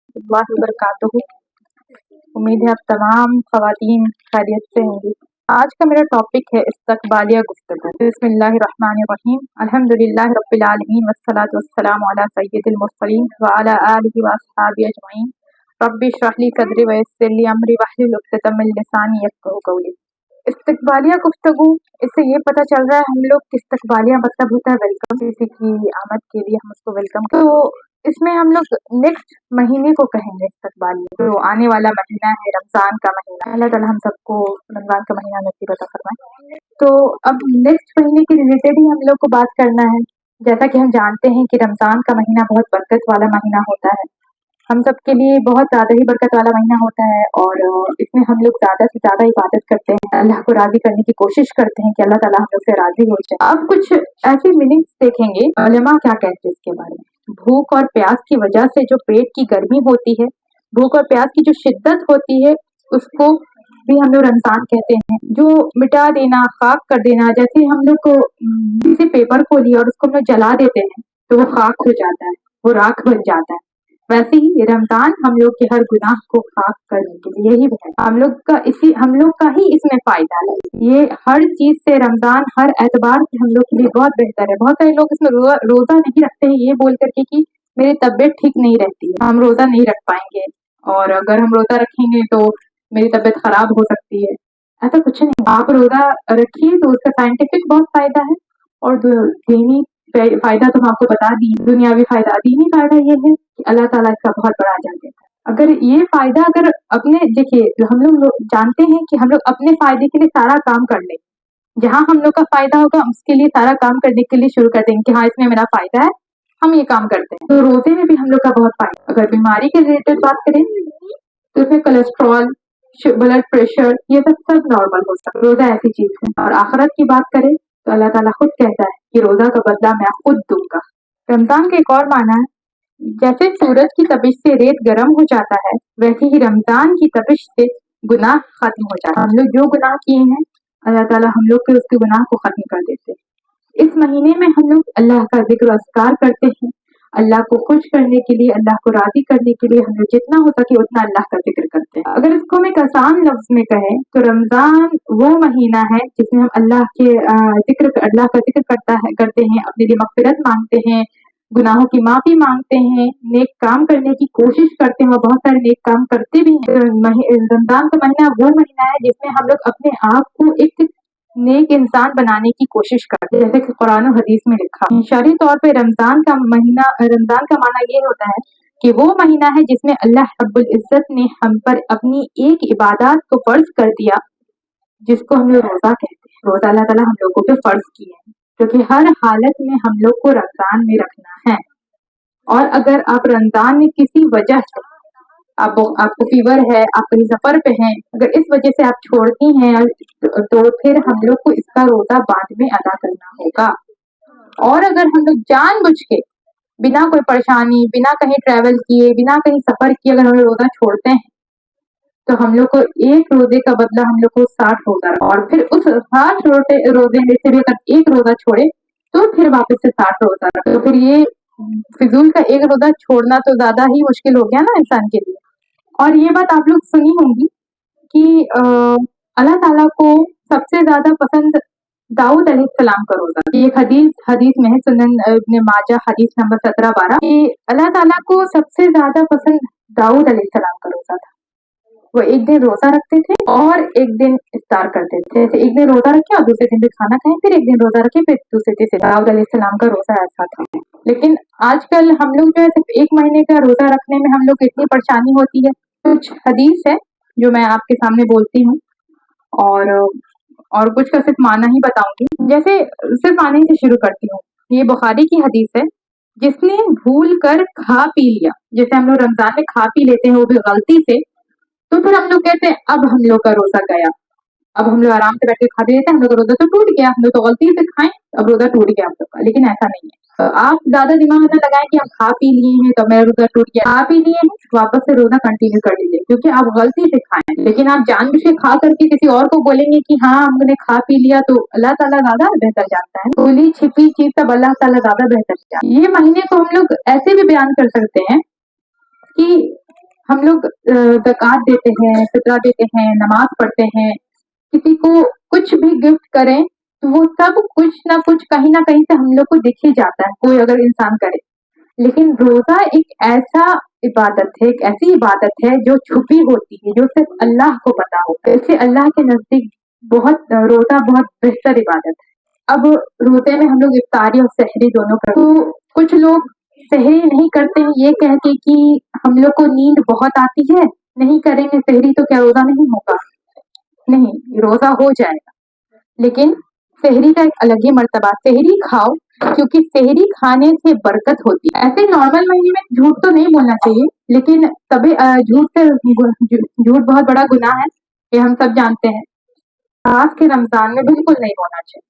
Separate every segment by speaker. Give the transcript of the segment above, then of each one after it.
Speaker 1: अल्लाह वबरकातुहू। उम्मीद है आप तमाम ख़वातीन खैरियत से होंगी। आज का मेरा टॉपिक है इस्तक़बालिया गुफ्तगू। बिस्मिल्लाहिर्रहमानिर्रहीम। अल्हम्दुलिल्लाहि रब्बिल आलमीन वस्सलातु वस्सलामु अला सय्यिदिल मुरसलीन व अला आलिहि व अस्हाबिहि अजमईन। रब्बि इश्रह ली सदरी व यस्सिर ली अमरी वहलुल उक़दतम मिन लिसानी यफ़क़हू क़ौली। इस्तक़बालिया गुफ्तगू, इससे ये पता चल रहा है हम लोग इस्तक़बालिया मतलब होता है वेलकम, किसी की आमद के लिए हम उसको वेलकम। तो इसमें हम लोग नेक्स्ट महीने को कहेंगे इस्तक़बालिया। तो आने वाला महीना है रमज़ान का महीना। अल्लाह ताला हम सबको रमज़ान का महीना नसीब अता फरमाए। तो अब नेक्स्ट महीने के रिलेटेड ही हम लोग को बात करना है। जैसा कि हम जानते हैं कि रमज़ान का महीना बहुत बरकत वाला महीना होता है, हम सब के लिए बहुत ज़्यादा ही बरकत वाला महीना होता है। और इसमें हम लोग ज़्यादा से ज़्यादा इबादत करते हैं, अल्लाह को राज़ी करने की कोशिश करते हैं कि अल्लाह ताला हम लोग से राज़ी हो जाए। अब कुछ ऐसे मीनिंग्स देखेंगे उलमा क्या कहते हैं इसके बारे में। भूख और प्यास की वजह से जो पेट की गर्मी होती है, भूख और प्यास की जो शिद्दत होती है, उसको भी हम लोग रमज़ान कहते हैं। जो मिटा देना, खाक कर देना, जैसे हम लोग को किसी पेपर को लिया और उसको हम लोग जला देते हैं तो वो खाक हो जाता है, वो राख बन जाता है। वैसे ही रमज़ान हम लोग के हर गुनाह को खाक करने के लिए ही है। हम लोग का ही इसमें फायदा है। ये हर चीज से रमज़ान हर एतबार से हम लोग के लिए बहुत बेहतर है। बहुत सारे लोग इसमें रोजा नहीं रखते हैं ये बोल करके कि मेरी तबीयत ठीक नहीं रहती है, हम रोजा नहीं रख पाएंगे, और अगर हम रोजा रखेंगे तो मेरी तबीयत खराब हो सकती है। ऐसा कुछ नहीं, आप रोजा रखिए तो उसका साइंटिफिक बहुत फायदा है, और दीनी फायदा तो हम आपको बता दी, दुनियावी फायदा। दीनी फायदा ये है कि अल्लाह ताला इसका बहुत बड़ा अजर देता है। अगर ये फायदा अगर अपने देखिए, हम लोग जानते हैं कि हम लोग अपने फायदे के लिए सारा काम कर लें, जहाँ हम लोग का फायदा होगा उसके लिए सारा काम करने के लिए शुरू कर देंगे कि हाँ इसमें मेरा फायदा है, हम ये काम करते हैं। तो रोजे में भी हम लोग का बहुत फायदा। अगर बीमारी के रिलेटेड बात करें तो इसमें कोलेस्ट्रॉल, ब्लड प्रेशर, ये सब नॉर्मल हो सकता है। रोजा ऐसी चीज है। और आखिरत की बात करें तो अल्लाह ताला खुद कहता है कि रोजा का बदला मैं खुद दूंगा। रमजान का एक और माना है, जैसे सूरज की तपिश से रेत गर्म हो जाता है, वैसे ही रमजान की तपिश से गुनाह खत्म हो जाता है। हम लोग जो गुनाह किए हैं अल्लाह ताला हम लोग के उसके गुनाह को खत्म कर देते हैं। इस महीने में हम लोग अल्लाह का जिक्र अस्कार करते हैं, अल्लाह को खुश करने के लिए, अल्लाह को राजी करने के लिए हम लोग जितना हो सके उतना अल्लाह का जिक्र करते हैं। अगर इसको हम एक आसान लफ्ज में कहें तो रमजान वो महीना है जिसमें हम अल्लाह का जिक्र करते हैं, अपने लिए मग़फ़िरत मांगते हैं, गुनाहों की माफी मांगते हैं, नेक काम करने की कोशिश करते हैं और बहुत सारे नेक काम करते भी हैं। रमजान का महीना वो महीना है जिसमें हम लोग अपने आप को एक नेक इंसान बनाने की कोशिश करते हैं, जैसे कि कुरान और हदीस में लिखा। शरई तौर पे रमजान का माना ये होता है कि वो महीना है जिसमें अल्लाह रब्बुल इज्जत ने हम पर अपनी एक इबादत को फर्ज कर दिया, जिसको हम लोग रोजा कहते हैं। रोजा अल्लाह ताला हम लोगों पे फर्ज किए हैं, क्योंकि हर हालत में हम लोग को रमजान में रखना है। और अगर आप रमजान में किसी वजह से आपको फीवर है, आप कहीं सफर पे हैं, अगर इस वजह से आप छोड़ती हैं तो फिर हम लोग को इसका रोजा बाद में अदा करना होगा। और अगर हम लोग जानबूझ के बिना कोई परेशानी, बिना कहीं ट्रैवल किए, बिना कहीं सफर किए अगर हम लोग रोजा छोड़ते हैं तो हम लोग को एक रोजे का बदला हम लोग को 60 रोजा, और फिर उस 60 रोजे में से भी अगर एक रोजा छोड़े तो फिर वापस से 60 रोजा। तो फिर ये फिजूल का एक रोजा छोड़ना तो ज्यादा ही मुश्किल हो गया ना इंसान के लिए। और ये बात आप लोग सुनी होंगी कि अल्लाह ताला को सबसे ज्यादा पसंद दाऊद अलैहिस्सलाम का रोजा। ये हदीस में है, सुनन इब्न माजा हदीस नंबर 17-12 कि अल्लाह ताला को सबसे ज्यादा पसंद दाऊद अलैहिस्सलाम का रोजा था। वो एक दिन रोजा रखते थे और एक दिन इफ्तार करते थे। जैसे एक दिन रोजा रखे और दूसरे दिन भी खाना खाएं, फिर एक दिन रोजा रखे फिर दूसरे दिन से। दाऊद अलैहिस्सलाम का रोजा ऐसा था। लेकिन आजकल हम लोग जो है सिर्फ एक महीने का रोजा रखने में हम लोग इतनी परेशानी होती है। कुछ हदीस है जो मैं आपके सामने बोलती हूँ, और कुछ का सिर्फ माना ही बताऊंगी। जैसे सिर्फ माने से शुरू करती हूँ। ये बुखारी की हदीस है, जिसने भूल कर खा पी लिया, जैसे हम लोग रमजान में खा पी लेते हैं वो भी गलती से, तो फिर हम लोग कहते हैं अब हम लोग का रोजा गया, अब हम लोग आराम से बैठ के खा भी लेते हैं, हम लोग का रोजा तो टूट गया, हम लोग तो गलती से खाएं अब रोजा टूट गया हम लोग का। लेकिन ऐसा नहीं है। तो आप ज्यादा दिमाग न लगाएं कि हम खा पी लिए हैं तो मेरा रोजा टूट गया। खा पी लिए हैं वापस से रोजा कंटिन्यू कर लीजिए, क्योंकि आप गलती से खाएं। लेकिन आप जानबूझ के खा करके किसी और को बोलेंगे कि हाँ हमने खा पी लिया, तो अल्लाह ताला ज्यादा बेहतर जानता है। खुली छिपी चीज तब अल्लाह ताला ज्यादा बेहतर जानता है। ये महीने को हम लोग ऐसे भी बयान कर सकते हैं कि हम लोग ज़कात देते हैं, फितरा देते हैं, नमाज पढ़ते हैं, किसी को कुछ भी गिफ्ट करें तो वो सब कुछ ना कुछ कहीं ना कहीं से हम लोग को दिख ही जाता है, कोई अगर इंसान करे। लेकिन रोजा एक ऐसा इबादत है, एक ऐसी इबादत है जो छुपी होती है, जो सिर्फ अल्लाह को पता होता है। इसलिए अल्लाह के नजदीक रोजा बहुत बेहतर इबादत है। अब रोजे में हम लोग इफ्तारी और सहरी दोनों करते हैं। तो कुछ लोग सहरी नहीं करते हैं ये कह के कि हम लोग को नींद बहुत आती है, नहीं करेंगे सहरी तो क्या रोजा नहीं होगा? नहीं, रोजा हो जाएगा, लेकिन सहरी का एक अलग ही मर्तबा। सहरी खाओ, क्योंकि सहरी खाने से बरकत होती है। ऐसे नॉर्मल महीने में झूठ तो नहीं बोलना चाहिए, लेकिन तभी झूठ बहुत बड़ा गुनाह है, ये हम सब जानते हैं। खास के रमजान में बिल्कुल नहीं बोलना चाहिए।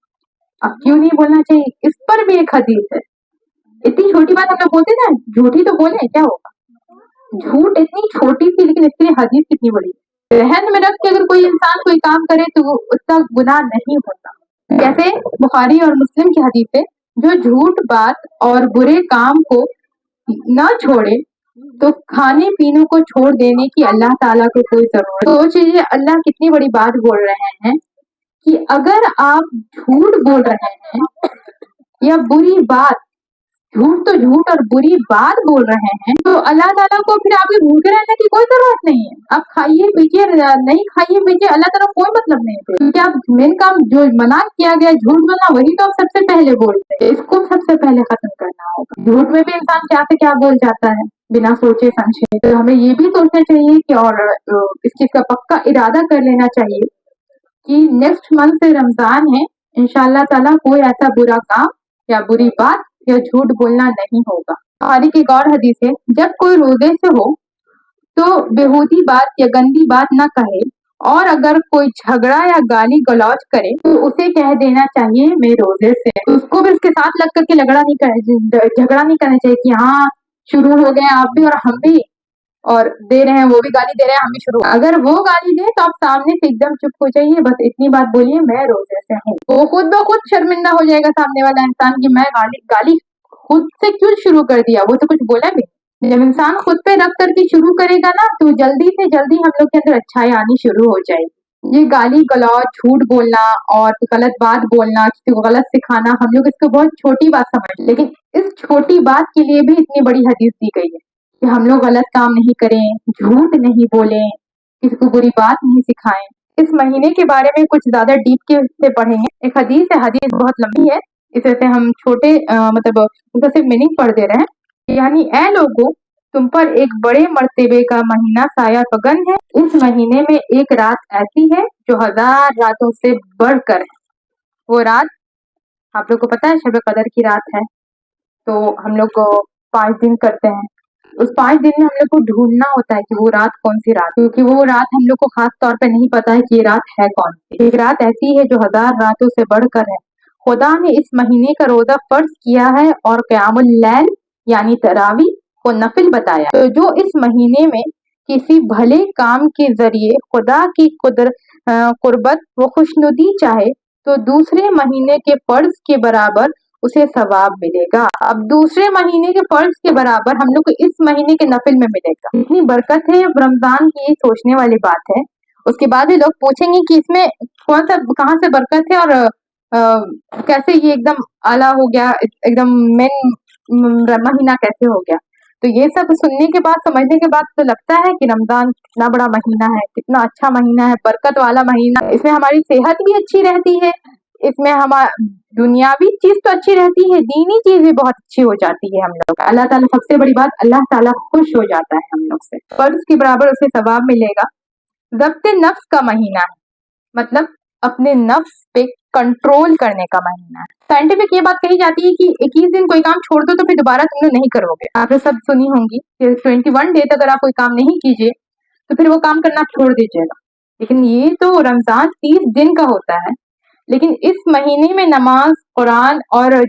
Speaker 1: अब क्यों नहीं बोलना चाहिए, इस पर भी एक हदीस है। इतनी छोटी बात हम लोग बोलते ना, झूठी तो बोले, क्या होगा? झूठ इतनी छोटी सी, लेकिन इसके लिए हदीस कितनी बड़ी। रहन में रख के अगर कोई इंसान कोई काम करे तो वो उसका गुनाह नहीं होता। जैसे बुखारी और मुस्लिम की हदीस है, जो झूठ बात और बुरे काम को न छोड़े तो खाने पीने को छोड़ देने की अल्लाह ताला को कोई जरूरत। सोचिए अल्लाह कितनी बड़ी बात बोल रहे हैं कि अगर आप झूठ बोल रहे हैं या बुरी बात, झूठ तो झूठ और बुरी बात बोल रहे हैं, तो अल्लाह ताला को फिर आपके भूखे रहने की कोई जरूरत नहीं है। आप खाइए पीजिए, नहीं खाइए पीजिए, अल्लाह ताला कोई मतलब नहीं है। क्योंकि आप मेन काम जो मना किया गया झूठ बोलना, वही तो आप सबसे पहले बोलते हैं। इसको सबसे पहले खत्म करना होगा। झूठ में भी इंसान क्या से क्या बोल जाता है बिना सोचे समझे। तो हमें ये भी सोचना चाहिए कि और इस चीज का पक्का इरादा कर लेना चाहिए कि नेक्स्ट मंथ से रमजान है, इंशाल्लाह ताला कोई ऐसा बुरा काम या बुरी बात या झूठ बोलना नहीं होगा। बुखारी की एक और हदीस है, जब कोई रोजे से हो तो बेहूदी बात या गंदी बात ना कहे, और अगर कोई झगड़ा या गाली गलौज करे तो उसे कह देना चाहिए मैं रोजे से। तो उसको भी उसके साथ लग करके झगड़ा नहीं करना चाहिए कि हाँ शुरू हो गए आप भी और हम भी, और दे रहे हैं, वो भी गाली दे रहे हैं, हम भी शुरू। अगर वो गाली दे तो आप सामने से एकदम चुप हो जाइए, बस इतनी बात बोलिए मैं रोजे से हूँ। वो खुद ब खुद शर्मिंदा हो जाएगा सामने वाला इंसान कि मैं गाली खुद से क्यों शुरू कर दिया, वो तो कुछ बोला भी। जब इंसान खुद पे रख करके शुरू करेगा ना, तो जल्दी से जल्दी हम लोग के अंदर अच्छाई आनी शुरू हो जाएगी। ये गाली गलौज, झूठ बोलना और गलत बात बोलना, किसी को गलत सिखाना, हम लोग इसको बहुत छोटी बात समझ, लेकिन इस छोटी बात के लिए भी इतनी बड़ी हदीस दी गई है कि हम लोग गलत काम नहीं करें, झूठ नहीं बोलें, किसी को बुरी बात नहीं सिखाएं। इस महीने के बारे में कुछ ज्यादा डीप के से पढ़ेंगे। एक हदीस है, हदीस बहुत लंबी है, इस वजह से हम छोटे मतलब उसका सिर्फ मीनिंग पढ़ दे रहे हैं। यानी ऐ लोगों, तुम पर एक बड़े मर्तबे का महीना साया फगन है। इस महीने में एक रात ऐसी है जो 1000 रातों से बढ़कर है। वो रात आप लोग को पता है शब कदर की रात है। तो हम लोग 5 दिन करते हैं, उस 5 दिन में हम लोग को ढूंढना होता है कि वो रात कौन सी रात, क्योंकि वो रात हम लोग को खास तौर पे नहीं पता है कि ये रात है कौन सी। एक रात ऐसी है जो 1000 रातों से बढ़कर है। खुदा ने इस महीने का रोजा फर्ज किया है और क़यामुल लैल यानी तरावी को नफिल बताया। तो जो इस महीने में किसी भले काम के जरिए खुदा की कुर्बत व खुशनुदी चाहे तो दूसरे महीने के फर्ज के बराबर उसे सवाब मिलेगा। अब दूसरे महीने के फर्ज के बराबर हम लोग को इस महीने के नफिल में मिलेगा। इतनी बरकत है रमजान की, ये सोचने वाली बात है। उसके बाद भी लोग पूछेंगे कि इसमें कौन सा कहाँ से बरकत है और कैसे ये एकदम आला हो गया, एकदम मेन महीना कैसे हो गया। तो ये सब सुनने के बाद, समझने के बाद तो लगता है कि रमजान कितना बड़ा महीना है, कितना अच्छा महीना है, बरकत वाला महीना। इसमें हमारी सेहत भी अच्छी रहती है, इसमें हमारा दुनियावी चीज तो अच्छी रहती है, दीनी चीज भी बहुत अच्छी हो जाती है। हम लोग अल्लाह ताला, सबसे बड़ी बात अल्लाह ताला खुश हो जाता है हम लोग से, फर्ज के बराबर उसे सवाब मिलेगा। ज़ब्त नफ्स का महीना है, मतलब अपने नफ्स पे कंट्रोल करने का महीना है। साइंटिफिक ये बात कही जाती है कि 21 दिन कोई काम छोड़ दो तो फिर दोबारा तुम लोग नहीं करोगे। आपने सब सुनी होंगी कि 21 डेज अगर आप कोई काम नहीं कीजिए तो फिर वो काम करना आप छोड़ दीजिएगा। लेकिन ये तो रमजान 30 दिन का होता है, लेकिन इस महीने में नमाज, कुरान और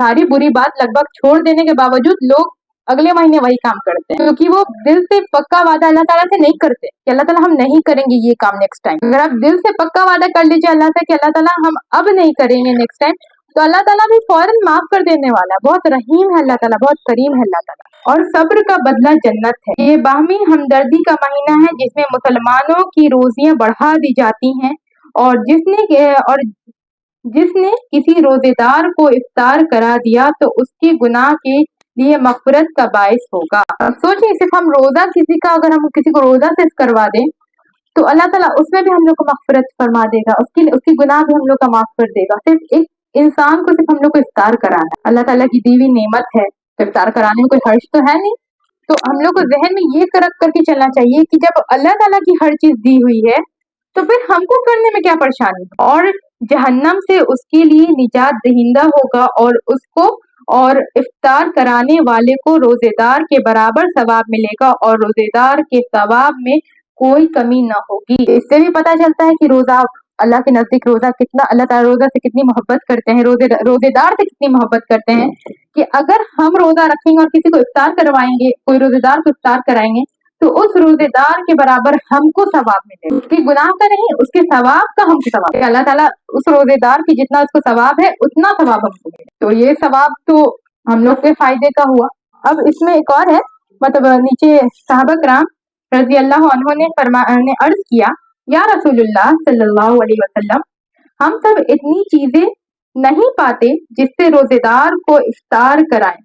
Speaker 1: सारी बुरी बात लगभग छोड़ देने के बावजूद लोग अगले महीने वही काम करते हैं, क्योंकि वो दिल से पक्का वादा अल्लाह ताला से नहीं करते कि अल्लाह ताला हम नहीं करेंगे ये काम नेक्स्ट टाइम। अगर आप दिल से पक्का वादा कर लीजिए अल्लाह से कि अल्लाह ताला हम अब नहीं करेंगे नेक्स्ट टाइम, तो अल्लाह ताला भी फौरन माफ कर देने वाला है। बहुत रहीम है अल्लाह ताला, बहुत करीम है अल्लाह ताला। और सब्र का बदला जन्नत है। ये बाहमी हमदर्दी का महीना है जिसमें मुसलमानों की रोजियां बढ़ा दी जाती हैं और जिसने किसी रोजेदार को इफ्तार करा दिया तो उसके गुनाह के लिए मगफिरत का बायस होगा। अब सोचिए, सिर्फ हम रोजा अगर हम किसी को रोजा से करवा दें तो अल्लाह ताला उसमें भी हम लोग को मगफिरत फरमा देगा, उसकी गुनाह भी हम लोग का माफ कर देगा। सिर्फ एक इंसान को सिर्फ हम लोग को इफ्तार कराना है, अल्लाह ताला की दी हुई नेमत है, तो इफ्तार कराने में कोई हर्ज तो है नहीं। तो हम लोग को जहन में ये रख करके चलना चाहिए कि जब अल्लाह ताला की हर चीज दी हुई है तो फिर हमको करने में क्या परेशानी है। और जहन्नम से उसके लिए निजात दहिंदा होगा और इफ्तार कराने वाले को रोजेदार के बराबर सवाब मिलेगा और रोजेदार के सवाब में कोई कमी न होगी। इससे भी पता चलता है कि रोजा अल्लाह के नजदीक रोजा कितना, अल्लाह ताला रोजा से कितनी मोहब्बत करते हैं, रोजेदार से कितनी मोहब्बत करते हैं कि अगर हम रोजा रखेंगे और किसी को इफ्तार करवाएंगे, कोई रोजेदार को इफ्तार कराएंगे तो उस रोजेदार के बराबर हमको सवाब मिलेगा, उसके गुनाह का नहीं, उसके सवाब का हमको सवाब। अल्लाह ताला उस रोजेदार की जितना उसको सवाब है उतना सवाब हमको मिलेगा। तो ये सवाब तो हम लोग के फायदे का हुआ। अब इसमें एक और है, मतलब नीचे साहबा कराम रजी अल्लाह अन्हु ने अर्ज किया, या रसूलुल्लाह सल्लल्लाहु अलैहि वसल्लम, हम सब इतनी चीजें नहीं पाते जिससे रोजेदार को इफ्तार कराएं।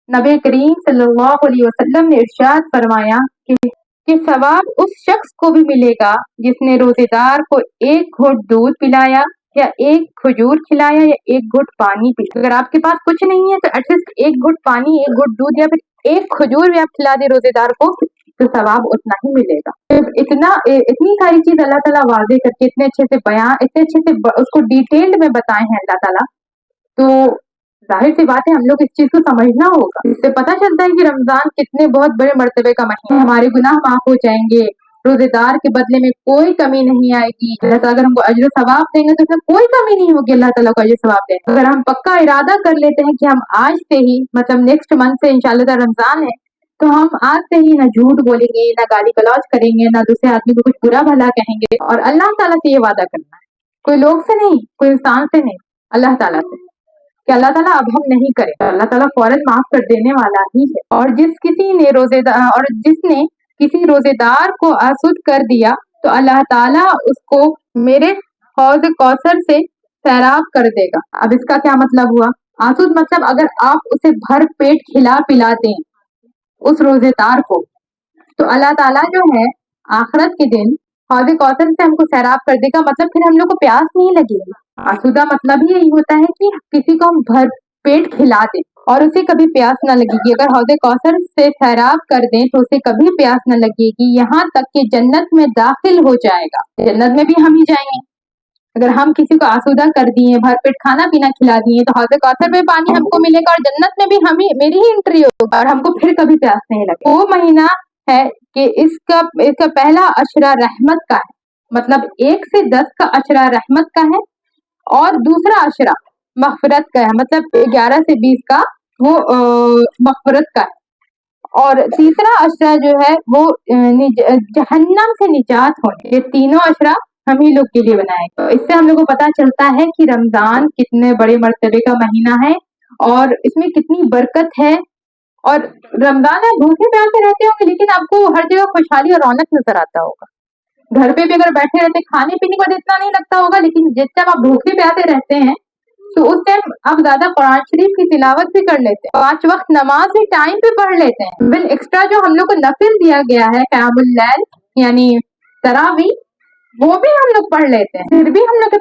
Speaker 1: नबी करीम सल्लल्लाहु अलैहि वसल्लम ने इरशाद फरमाया कि सवाब उस शख्स को भी मिलेगा जिसने रोजेदार को एक घूंट दूध पिलाया या एक खजूर खिलाया या एक घुट पानी पिलाया। अगर आपके पास कुछ नहीं है तो एटलीस्ट एक घुट पानी, एक घुट दूध या फिर एक खजूर भी आप खिला दे रोजेदार को तो सवाब उतना ही मिलेगा। इतनी सारी चीज अल्लाह ताला वाज़े करके इतने अच्छे से उसको डिटेल्ड में बताए हैं अल्लाह ताला। तो जाहिर सी बात है हम लोग इस चीज को समझना होगा। इससे पता चलता है कि रमजान कितने बहुत बड़े मर्तबे का महीना है, हमारे गुनाह माफ हो जाएंगे, रोजेदार के बदले में कोई कमी नहीं आएगी। अगर हमको अजर सवाब देंगे तो उसमें कोई कमी नहीं होगी अल्लाह ताला को अजर सवाब देंगे। अगर हम पक्का इरादा कर लेते हैं कि हम आज से ही, मतलब नेक्स्ट मंथ से इंशाल्लाह रमजान है, तो हम आज से ही ना झूठ बोलेंगे, ना गाली गलौज करेंगे, ना दूसरे आदमी को कुछ बुरा भला कहेंगे। और अल्लाह ताला से ये वादा करना है, कोई लोग से नहीं, कोई इंसान से नहीं, अल्लाह ताला से, कि अल्लाह ताला अब हम नहीं करें। अल्लाह ताला फौरन माफ कर देने वाला ही है। और जिसने किसी रोजेदार को आसूद कर दिया तो अल्लाह ताला उसको मेरे हौज कौसर से सैराब कर देगा। अब इसका क्या मतलब हुआ? आसूद मतलब अगर आप उसे भर पेट खिला पिला दें उस रोजेदार को तो अल्लाह ताला जो है आखिरत के दिन हौज कौसर से हमको सैराब कर देगा। मतलब फिर हम लोग को प्यास नहीं लगेगी। आसूदा मतलब ही यही होता है कि किसी को हम भर पेट खिला दें और उसे कभी प्यास न लगेगी। अगर हौज कौसर से सैराब कर दें तो उसे कभी प्यास न लगेगी, यहाँ तक कि जन्नत में दाखिल हो जाएगा। जन्नत में भी हम ही जाएंगे। अगर हम किसी को आसूदा कर दिए, भर पेट खाना पीना खिला दिए तो हौज कौसर में पानी हमको मिलेगा और जन्नत में भी मेरी ही एंट्री होगा और हमको फिर कभी प्यास नहीं लगेगी। वो महीना है कि इसका पहला अशरा रहमत का है, मतलब 1 से 10 का अशरा रहमत का है और दूसरा अशरा मगफिरत का है, मतलब 11 से 20 का वो मगफिरत का है और तीसरा अशरा जो है वो जहन्नम से निजात होने। ये तीनों अशरा हम ही लोग के लिए बनाए। तो इससे हम लोग को पता चलता है कि रमजान कितने बड़े मर्तबे का महीना है और इसमें कितनी बरकत है। और रमजान में भूखे प्यासे रहते होंगे लेकिन आपको हर जगह खुशहाली और रौनक नजर आता होगा। घर पे भी अगर बैठे रहते खाने पीने को इतना नहीं लगता होगा, लेकिन जिस टाइम आप भूखे प्यासे रहते हैं तो उस टाइम आप ज्यादा कुरान शरीफ की तिलावत भी कर लेते हैं, 5 वक्त नमाज भी टाइम पे पढ़ लेते हैं। बिल एक्स्ट्रा जो हम लोग को नफिल दिया गया है क़यामुल लैल यानी तरावी, वो भी हम लोग पढ़ लेते हैं, फिर भी हम लोग के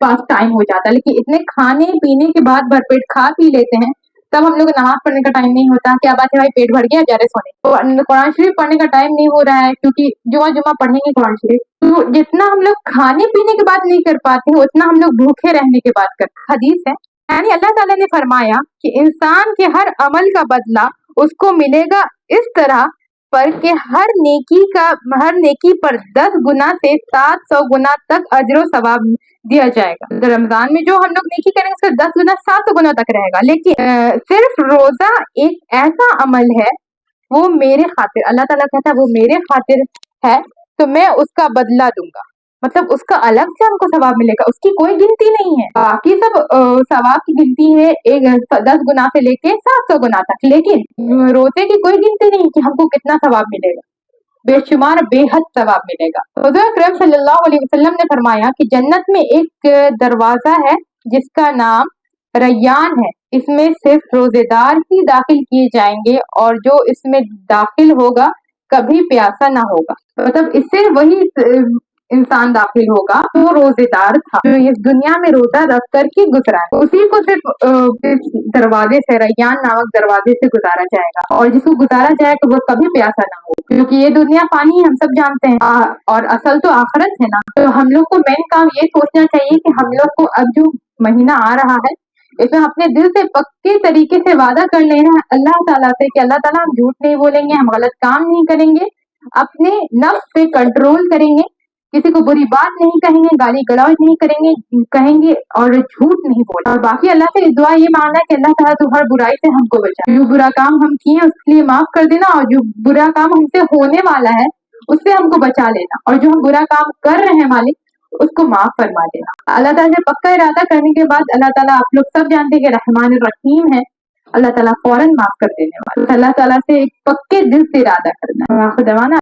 Speaker 1: पास टाइम हो जाता है। लेकिन इतने खाने पीने के बाद भरपेट खा पी लेते हैं तब हम लोग नमाज पढ़ने का टाइम नहीं होता। क्या बात है भाई, पेट भर गया जा रहे सोने, तो कुरान शरीफ पढ़ने का टाइम नहीं हो रहा है क्योंकि जुमा पढ़ेंगे कुरान शरीफ। तो जितना हम लोग खाने पीने के बाद नहीं कर पाते उतना हम लोग भूखे रहने के बाद करते। हदीस है, यानी अल्लाह ताला ने फरमाया कि इंसान के हर अमल का बदला उसको मिलेगा इस तरह पर कि हर नेकी पर 10 गुना से 700 गुना तक अजर सवाब दिया जाएगा। तो रमजान में जो हम लोग नेकी करेंगे उसका 10 गुना 700 गुना तक रहेगा। लेकिन सिर्फ रोजा एक ऐसा अमल है वो मेरे खातिर, अल्लाह ताला कहता है वो मेरे खातिर है तो मैं उसका बदला दूंगा। मतलब उसका अलग से हमको सवाब मिलेगा, उसकी कोई गिनती नहीं है। बाकी सब सवाब की गिनती है 10 गुना से लेके 700 गुना तक, लेकिन रोजे की कोई गिनती नहीं कि हमको कितना सवाब मिलेगा, बेशुमार बेहद सवाब मिलेगा। हुज़ूर अकरम सल्लल्लाहु अलैहि वसल्लम ने फरमाया कि जन्नत में एक दरवाजा है जिसका नाम रैयान है, इसमें सिर्फ रोजेदार ही दाखिल किए जाएंगे और जो इसमें दाखिल होगा कभी प्यासा ना होगा। मतलब इससे वही इंसान दाखिल होगा जो रोजेदार था, जो इस दुनिया में रोजा रख कर के गुजरा है, उसी को सिर्फ इस दरवाजे से, रैयान नामक दरवाजे से गुजारा जाएगा, और जिसको गुजारा जाएगा वो कभी प्यासा ना हो, क्योंकि ये दुनिया पानी है, हम सब जानते हैं, और असल तो आखिरत है ना। तो हम लोग को मेन काम ये सोचना चाहिए कि हम लोग को अब जो महीना आ रहा है इसमें अपने दिल से पक्के तरीके से वादा कर लेना है अल्लाह ताला से कि अल्लाह ताला हम झूठ नहीं बोलेंगे, हम गलत काम नहीं करेंगे, अपने नफ्स पे कंट्रोल करेंगे, किसी को बुरी बात नहीं कहेंगे, गाली गलौज नहीं कहेंगे और झूठ नहीं बोलेंगे। और बाकी अल्लाह से दुआ ये मांगना है कि अल्लाह ताला तू हर बुराई से हमको बचा, जो बुरा काम हम किए उसके लिए माफ कर देना, और जो बुरा काम हमसे होने वाला है उससे हमको बचा लेना, और जो हम बुरा काम कर रहे हैं मालिक उसको माफ फरमा देना। अल्लाह ताला से पक्का इरादा करने के बाद अल्लाह ताला, आप लोग सब जानते हैं कि रहमान रहीम है, अल्लाह ताला फौरन माफ कर देने वाला। अल्लाह ताला से एक पक्के दिल से इरादा करना।